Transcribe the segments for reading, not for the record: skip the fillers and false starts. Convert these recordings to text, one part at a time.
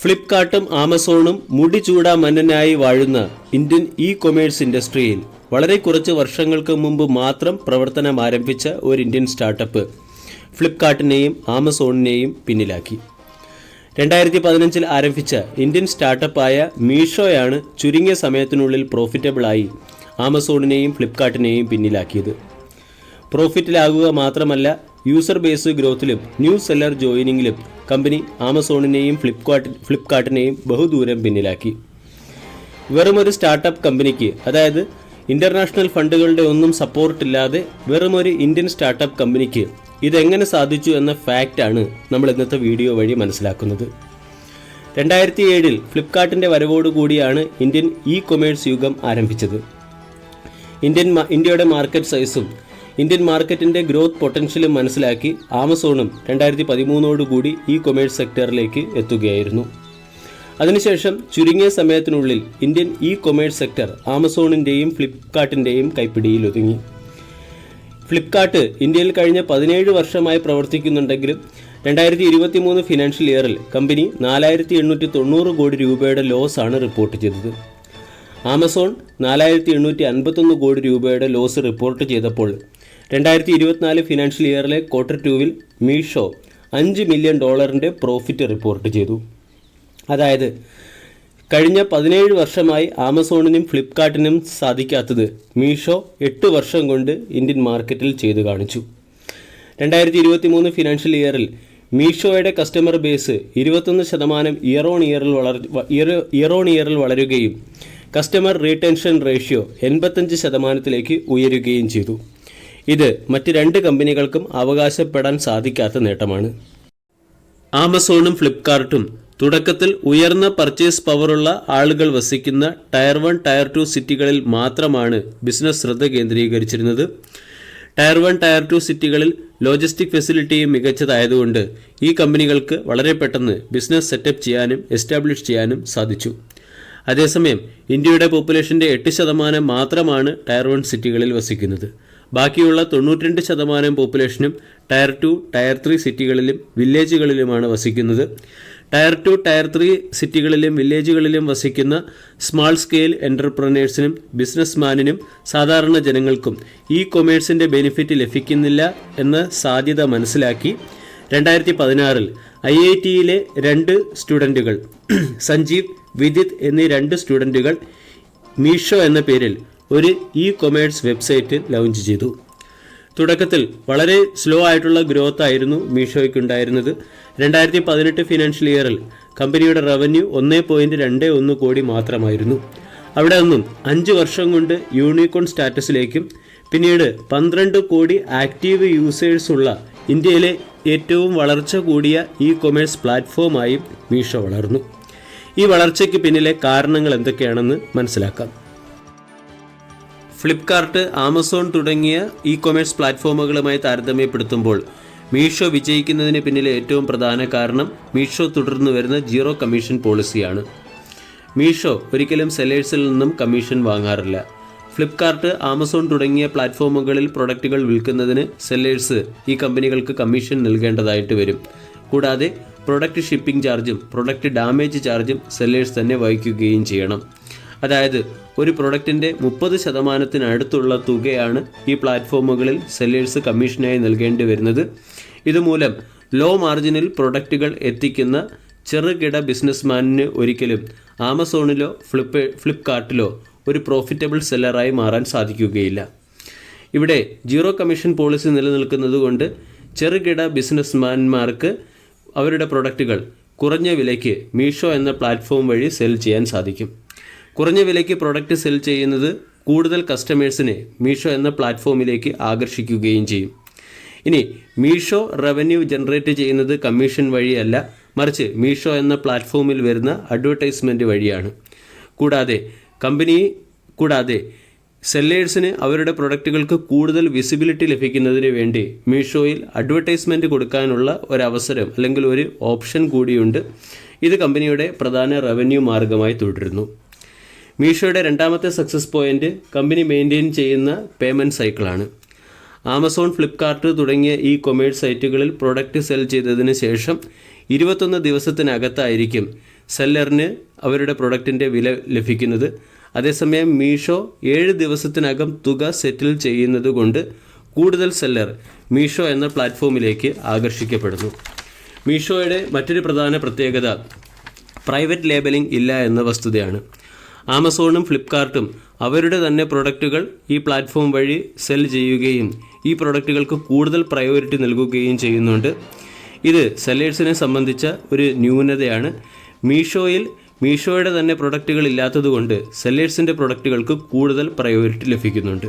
ഫ്ലിപ്കാർട്ടും ആമസോണും മുടിചൂടാ മന്നനായി വാഴുന്ന Indian commerce ഇൻഡസ്ട്രിയിൽ വളരെ കുറച്ച് വർഷങ്ങൾക്ക് മുമ്പ് മാത്രം പ്രവർത്തനം ആരംഭിച്ച ഒരു ഇന്ത്യൻ സ്റ്റാർട്ടപ്പ് ഫ്ലിപ്കാർട്ടിനെയും ആമസോണിനെയും പിന്നിലാക്കി. 2015 ആരംഭിച്ച ഇന്ത്യൻ സ്റ്റാർട്ടപ്പായ മീഷോയാണ് ചുരുങ്ങിയ സമയത്തിനുള്ളിൽ പ്രോഫിറ്റബിളായി ആമസോണിനെയും ഫ്ലിപ്കാർട്ടിനെയും പിന്നിലാക്കിയത്. പ്രോഫിറ്റിലാകുക മാത്രമല്ല, യൂസർ ബേസ് ഗ്രോത്തിലും ന്യൂ സെല്ലർ ജോയിനിങ്ങിലും കമ്പനി ആമസോണിനെയും ഫ്ലിപ്കാർട്ടിനെയും ബഹുദൂരം പിന്നിലാക്കി. വെറുമൊരു സ്റ്റാർട്ടപ്പ് കമ്പനിക്ക്, അതായത് ഇന്റർനാഷണൽ ഫണ്ടുകളുടെ ഒന്നും സപ്പോർട്ടില്ലാതെ വെറുമൊരു ഇന്ത്യൻ സ്റ്റാർട്ടപ്പ് കമ്പനിക്ക് ഇതെങ്ങനെ സാധിച്ചു എന്ന ഫാക്റ്റാണ് നമ്മൾ ഇന്നത്തെ വീഡിയോ വഴി മനസ്സിലാക്കുന്നത്. 2007 ഫ്ലിപ്കാർട്ടിൻ്റെ വരവോടുകൂടിയാണ് ഇന്ത്യൻ കൊമേഴ്സ് യുഗം ആരംഭിച്ചത്. ഇന്ത്യയുടെ മാർക്കറ്റ് സൈസും ഇന്ത്യൻ മാർക്കറ്റിൻ്റെ ഗ്രോത്ത് പൊട്ടൻഷ്യലും മനസ്സിലാക്കി ആമസോണും 2013 കൊമേഴ്സ് സെക്ടറിലേക്ക് എത്തുകയായിരുന്നു. അതിനുശേഷം ചുരുങ്ങിയ സമയത്തിനുള്ളിൽ ഇന്ത്യൻ കൊമേഴ്സ് സെക്ടർ ആമസോണിൻ്റെയും ഫ്ലിപ്കാർട്ടിൻ്റെയും കൈപ്പിടിയിൽ ഒതുങ്ങി. ഫ്ലിപ്കാർട്ട് ഇന്ത്യയിൽ കഴിഞ്ഞ 17 വർഷമായി പ്രവർത്തിക്കുന്നുണ്ടെങ്കിലും 2023 ഫിനാൻഷ്യൽ ഇയറിൽ കമ്പനി 4,890 കോടി രൂപയുടെ ലോസാണ് റിപ്പോർട്ട് ചെയ്തത്. ആമസോൺ 4,851 കോടി രൂപയുടെ ലോസ് റിപ്പോർട്ട് ചെയ്തപ്പോൾ 2024 ഫിനാൻഷ്യൽ ഇയറിലെ Q2 Meesho $5 million profit report ചെയ്തു. അതായത് കഴിഞ്ഞ 17 വർഷമായി ആമസോണിനും ഫ്ലിപ്കാർട്ടിനും സാധിക്കാത്തത് മീഷോ 8 വർഷം കൊണ്ട് ഇന്ത്യൻ മാർക്കറ്റിൽ ചെയ്തു കാണിച്ചു. 2023 ഫിനാൻഷ്യൽ ഇയറിൽ മീഷോയുടെ കസ്റ്റമർ ബേസ് 21% ഇയർ ഓൺ ഇയറിൽ വളരുകയും കസ്റ്റമർ റീടെൻഷൻ റേഷ്യോ 85%ലേക്ക് ഉയരുകയും ചെയ്തു. ഇത് മറ്റ് 2 കമ്പനികൾക്കും അവകാശപ്പെടാൻ സാധിക്കാത്ത നേട്ടമാണ്. ആമസോണും ഫ്ലിപ്കാർട്ടും തുടക്കത്തിൽ ഉയർന്ന പർച്ചേസ് പവറുള്ള ആളുകൾ വസിക്കുന്ന ടയർ 1, ടയർ 2 സിറ്റികളിൽ മാത്രമാണ് ബിസിനസ് ശ്രദ്ധ കേന്ദ്രീകരിച്ചിരുന്നത്. ടയർ 1, ടയർ 2 സിറ്റികളിൽ ലോജിസ്റ്റിക് ഫെസിലിറ്റിയും മികച്ചതായതുകൊണ്ട് ഈ കമ്പനികൾക്ക് വളരെ പെട്ടെന്ന് ബിസിനസ് സെറ്റപ്പ് ചെയ്യാനും എസ്റ്റാബ്ലിഷ് ചെയ്യാനും സാധിച്ചു. അതേസമയം ഇന്ത്യയുടെ പോപ്പുലേഷൻ്റെ 8% മാത്രമാണ് ടയർ 1 സിറ്റികളിൽ വസിക്കുന്നത്. ബാക്കിയുള്ള 92% പോപ്പുലേഷനും ടയർ 2, ടയർ 3 സിറ്റികളിലും വില്ലേജുകളിലുമാണ് വസിക്കുന്നത്. ടയർ 2, ടയർ 3 സിറ്റികളിലും വില്ലേജുകളിലും വസിക്കുന്ന സ്മാൾ സ്കെയിൽ എൻ്റർപ്രനേഴ്സിനും ബിസിനസ്മാനിനും സാധാരണ ജനങ്ങൾക്കും കൊമേഴ്സിൻ്റെ ബെനിഫിറ്റ് ലഭിക്കുന്നില്ല എന്ന സാധ്യത മനസ്സിലാക്കി 2016 IITയിലെ 2 സ്റ്റുഡൻറ്റുകൾ സഞ്ജീവ്, വിദിത് എന്നീ 2 സ്റ്റുഡൻറ്റുകൾ മീഷോ എന്ന പേരിൽ ഒരു കൊമേഴ്സ് വെബ്സൈറ്റ് ലോഞ്ച് ചെയ്തു. തുടക്കത്തിൽ വളരെ സ്ലോ ആയിട്ടുള്ള ഗ്രോത്ത് ആയിരുന്നു മീഷോയ്ക്കുണ്ടായിരുന്നത്. 2018 ഫിനാൻഷ്യൽ ഇയറിൽ കമ്പനിയുടെ റവന്യൂ 1.21 കോടി മാത്രമായിരുന്നു. അവിടെ നിന്നും 5 വർഷം കൊണ്ട് യൂണിക്കോൺ സ്റ്റാറ്റസിലേക്കും പിന്നീട് 12 കോടി ആക്റ്റീവ് യൂസേഴ്സ് ഉള്ള ഇന്ത്യയിലെ ഏറ്റവും വളർച്ച കൂടിയ കൊമേഴ്സ് പ്ലാറ്റ്ഫോമായും മീഷോ വളർന്നു. ഈ വളർച്ചയ്ക്ക് പിന്നിലെ കാരണങ്ങൾ എന്തൊക്കെയാണെന്ന് മനസ്സിലാക്കാം. ഫ്ലിപ്കാർട്ട്, ആമസോൺ തുടങ്ങിയ കൊമേഴ്സ് പ്ലാറ്റ്ഫോമുകളുമായി താരതമ്യപ്പെടുത്തുമ്പോൾ മീഷോ വിജയിക്കുന്നതിന് പിന്നിലെ ഏറ്റവും പ്രധാന കാരണം മീഷോ തുടർന്നു വരുന്ന സീറോ കമ്മീഷൻ പോളിസിയാണ്. മീഷോ ഒരിക്കലും സെല്ലേഴ്സിൽ നിന്നും കമ്മീഷൻ വാങ്ങാറില്ല. ഫ്ലിപ്കാർട്ട്, ആമസോൺ തുടങ്ങിയ പ്ലാറ്റ്ഫോമുകളിൽ പ്രൊഡക്റ്റുകൾ വിൽക്കുന്നതിന് സെല്ലേഴ്സ് ഈ കമ്പനികൾക്ക് കമ്മീഷൻ നൽകേണ്ടതായിട്ട് വരും. കൂടാതെ പ്രൊഡക്റ്റ് ഷിപ്പിംഗ് ചാർജും പ്രൊഡക്റ്റ് ഡാമേജ് ചാർജും സെല്ലേഴ്സ് തന്നെ വഹിക്കുകയും ചെയ്യണം. അതായത് ഒരു പ്രൊഡക്റ്റിൻ്റെ 30%-അടുത്തുള്ള തുകയാണ് ഈ പ്ലാറ്റ്ഫോമുകളിൽ സെല്ലേഴ്സ് കമ്മീഷനായി നൽകേണ്ടി വരുന്നത്. ഇതുമൂലം ലോ മാർജിനിൽ പ്രൊഡക്റ്റുകൾ എത്തിക്കുന്ന ചെറുകിട ബിസിനസ്മാനിന് ഒരിക്കലും ആമസോണിലോ ഫ്ലിപ്കാർട്ടിലോ ഒരു പ്രോഫിറ്റബിൾ സെല്ലറായി മാറാൻ സാധിക്കുകയില്ല. ഇവിടെ സീറോ കമ്മീഷൻ പോളിസി നിലനിൽക്കുന്നതുകൊണ്ട് ചെറുകിട ബിസിനസ്മാൻമാർക്ക് അവരുടെ പ്രൊഡക്റ്റുകൾ കുറഞ്ഞ വിലയ്ക്ക് മീഷോ എന്ന പ്ലാറ്റ്ഫോം വഴി സെൽ ചെയ്യാൻ സാധിക്കും. കുറഞ്ഞ വിലയ്ക്ക് പ്രൊഡക്റ്റ് സെൽ ചെയ്യുന്നത് കൂടുതൽ കസ്റ്റമേഴ്സിനെ മീഷോ എന്ന പ്ലാറ്റ്ഫോമിലേക്ക് ആകർഷിക്കുകയും ചെയ്യും. ഇനി മീഷോ റവന്യൂ ജനറേറ്റ് ചെയ്യുന്നത് കമ്മീഷൻ വഴിയല്ല, മറിച്ച് മീഷോ എന്ന പ്ലാറ്റ്ഫോമിൽ വരുന്ന അഡ്വർടൈസ്മെൻറ്റ് വഴിയാണ്. കൂടാതെ സെല്ലേഴ്സിന് അവരുടെ പ്രൊഡക്റ്റുകൾക്ക് കൂടുതൽ വിസിബിലിറ്റി ലഭിക്കുന്നതിന് വേണ്ടി മീഷോയിൽ അഡ്വർടൈസ്മെൻറ്റ് കൊടുക്കാനുള്ള ഒരവസരം അല്ലെങ്കിൽ ഒരു ഓപ്ഷൻ കൂടിയുണ്ട്. ഇത് കമ്പനിയുടെ പ്രധാന റവന്യൂ മാർഗമായി തുടരുന്നു. മീഷോയുടെ രണ്ടാമത്തെ സക്സസ് പോയിന്റ് കമ്പനി മെയിൻറ്റെയിൻ ചെയ്യുന്ന പേയ്മെൻറ്റ് സൈക്കിളാണ്. ആമസോൺ, ഫ്ലിപ്കാർട്ട് തുടങ്ങിയ കൊമേഴ്സ് സൈറ്റുകളിൽ പ്രൊഡക്റ്റ് സെൽ ചെയ്തതിന് ശേഷം 21 ദിവസത്തിനകത്തായിരിക്കും സെല്ലറിന് അവരുടെ പ്രൊഡക്റ്റിൻ്റെ വില ലഭിക്കുന്നത്. അതേസമയം മീഷോ 7 ദിവസത്തിനകം തുക സെറ്റിൽ ചെയ്യുന്നത് കൊണ്ട് കൂടുതൽ സെല്ലർ മീഷോ എന്ന പ്ലാറ്റ്ഫോമിലേക്ക് ആകർഷിക്കപ്പെടുന്നു. മീഷോയുടെ മറ്റൊരു പ്രധാന പ്രത്യേകത പ്രൈവറ്റ് ലേബലിംഗ് ഇല്ല എന്ന വസ്തുതയാണ്. ആമസോണും ഫ്ലിപ്കാർട്ടും അവരുടെ തന്നെ പ്രൊഡക്റ്റുകൾ ഈ പ്ലാറ്റ്ഫോം വഴി സെൽ ചെയ്യുകയും ഈ പ്രൊഡക്റ്റുകൾക്ക് കൂടുതൽ പ്രയോറിറ്റി നൽകുകയും ചെയ്യുന്നുണ്ട്. ഇത് സെല്ലേഴ്സിനെ സംബന്ധിച്ച ഒരു ന്യൂനതയാണ്. മീഷോയുടെ തന്നെ പ്രൊഡക്റ്റുകൾ ഇല്ലാത്തതുകൊണ്ട് സെല്ലേഴ്സിൻ്റെ പ്രൊഡക്റ്റുകൾക്ക് കൂടുതൽ പ്രയോറിറ്റി ലഭിക്കുന്നുണ്ട്.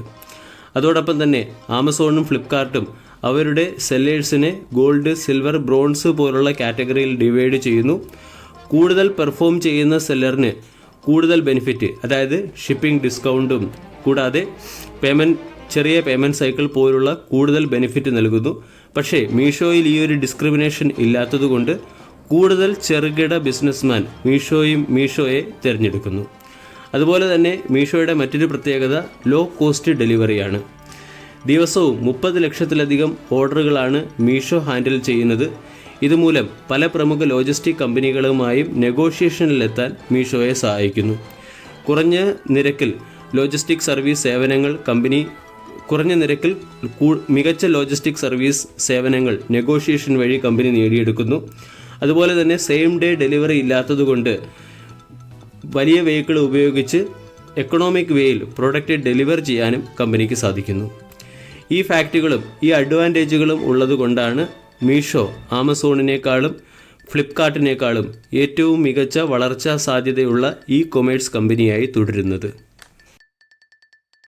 അതോടൊപ്പം തന്നെ ആമസോണും ഫ്ലിപ്കാർട്ടും അവരുടെ സെല്ലേഴ്സിനെ ഗോൾഡ്, സിൽവർ, ബ്രോൺസ് പോലുള്ള കാറ്റഗറിയിൽ ഡിവൈഡ് ചെയ്യുന്നു. കൂടുതൽ പെർഫോം ചെയ്യുന്ന സെല്ലറിന് കൂടുതൽ ബെനിഫിറ്റ്, അതായത് ഷിപ്പിംഗ് ഡിസ്കൗണ്ടും കൂടാതെ ചെറിയ പേയ്മെൻറ്റ് സൈക്കിൾ പോലുള്ള കൂടുതൽ ബെനിഫിറ്റ് നൽകുന്നു. പക്ഷേ മീഷോയിൽ ഈ ഒരു ഡിസ്ക്രിമിനേഷൻ ഇല്ലാത്തതുകൊണ്ട് കൂടുതൽ ചെറുകിട ബിസിനസ്മാൻ മീഷോയെ തിരഞ്ഞെടുക്കുന്നു. അതുപോലെ തന്നെ മീഷോയുടെ മറ്റൊരു പ്രത്യേകത ലോ കോസ്റ്റ് ഡെലിവറിയാണ്. ദിവസവും 30 ലക്ഷത്തിലധികം ഓർഡറുകളാണ് മീഷോ ഹാൻഡിൽ ചെയ്യുന്നത്. ഇതുമൂലം പല പ്രമുഖ ലോജിസ്റ്റിക് കമ്പനികളുമായും നെഗോഷിയേഷനിലെത്താൻ മീഷോയെ സഹായിക്കുന്നു. കുറഞ്ഞ നിരക്കിൽ മികച്ച ലോജിസ്റ്റിക് സർവീസ് സേവനങ്ങൾ നെഗോഷിയേഷൻ വഴി കമ്പനി നേടിയെടുക്കുന്നു. അതുപോലെ തന്നെ സെയിം ഡേ ഡെലിവറി ഇല്ലാത്തതുകൊണ്ട് വലിയ വെഹിക്കിൾ ഉപയോഗിച്ച് എക്കണോമിക് വേയിൽ പ്രൊഡക്റ്റ് ഡെലിവർ ചെയ്യാനും കമ്പനിക്ക് സാധിക്കുന്നു. ഈ ഫാക്റ്റുകളും ഈ അഡ്വാൻറ്റേജുകളും ഉള്ളതുകൊണ്ടാണ് മീഷോ ആമസോണിനേക്കാളും ഫ്ലിപ്കാർട്ടിനേക്കാളും ഏറ്റവും മികച്ച വളർച്ചാ സാധ്യതയുള്ള ഇ കൊമേഴ്സ് കമ്പനിയായി തുടരുന്നത്.